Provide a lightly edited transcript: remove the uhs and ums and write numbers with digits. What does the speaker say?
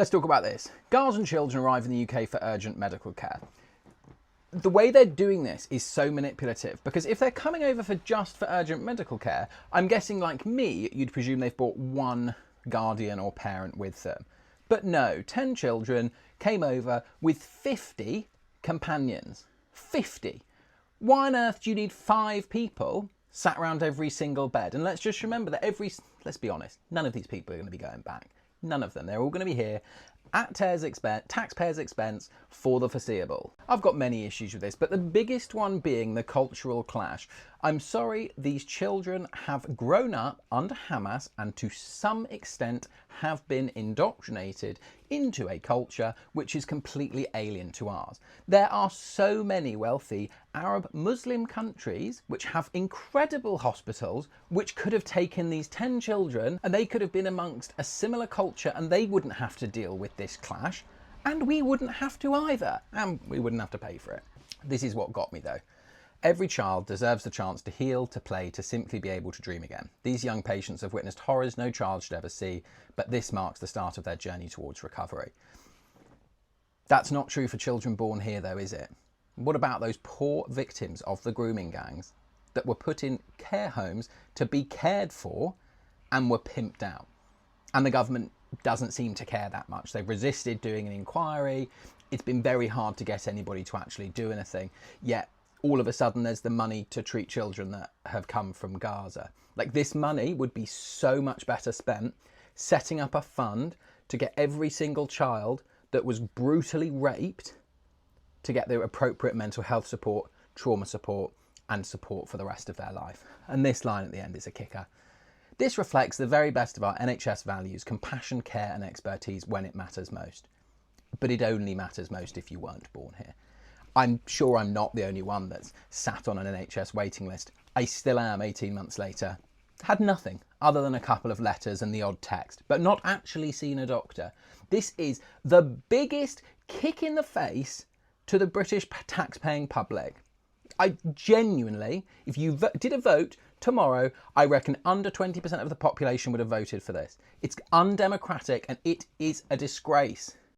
Let's talk about this. Gazan children arrive in the UK for urgent medical care. The way they're doing this is so manipulative, because if they're coming over for urgent medical care, I'm guessing, like me, you'd presume they've brought one guardian or parent with them. But no, 10 children came over with 50 companions. 50. Why on earth do you need 5 people sat around every single bed? And let's just remember that let's be honest, none of these people are going to be going back. None of them. They're all going to be here at taxpayers' expense for the foreseeable. I've got many issues with this, but the biggest one being the cultural clash. I'm sorry, these children have grown up under Hamas and to some extent have been indoctrinated into a culture which is completely alien to ours. There are so many wealthy Arab Muslim countries which have incredible hospitals which could have taken these 10 children and they could have been amongst a similar culture and they wouldn't have to deal with this clash, and we wouldn't have to either, and we wouldn't have to pay for it. This is what got me though. Every child deserves the chance to heal, to play, to simply be able to dream again. These young patients have witnessed horrors no child should ever see, but this marks the start of their journey towards recovery. That's not true for children born here though, is it? What about those poor victims of the grooming gangs that were put in care homes to be cared for and were pimped out? And the government doesn't seem to care that much. They've resisted doing an inquiry. It's been very hard to get anybody to actually do anything, yet all of a sudden there's the money to treat children that have come from Gaza. Like, this money would be so much better spent setting up a fund to get every single child that was brutally raped to get the appropriate mental health support, trauma support, and support for the rest of their life. And this line at the end is a kicker. This reflects the very best of our NHS values, compassion, care, and expertise when it matters most. But it only matters most if you weren't born here. I'm sure I'm not the only one that's sat on an NHS waiting list. I still am 18 months later. Had nothing other than a couple of letters and the odd text, but not actually seen a doctor. This is the biggest kick in the face to the British tax-paying public. I genuinely, if you did a vote tomorrow, I reckon under 20% of the population would have voted for this. It's undemocratic and it is a disgrace.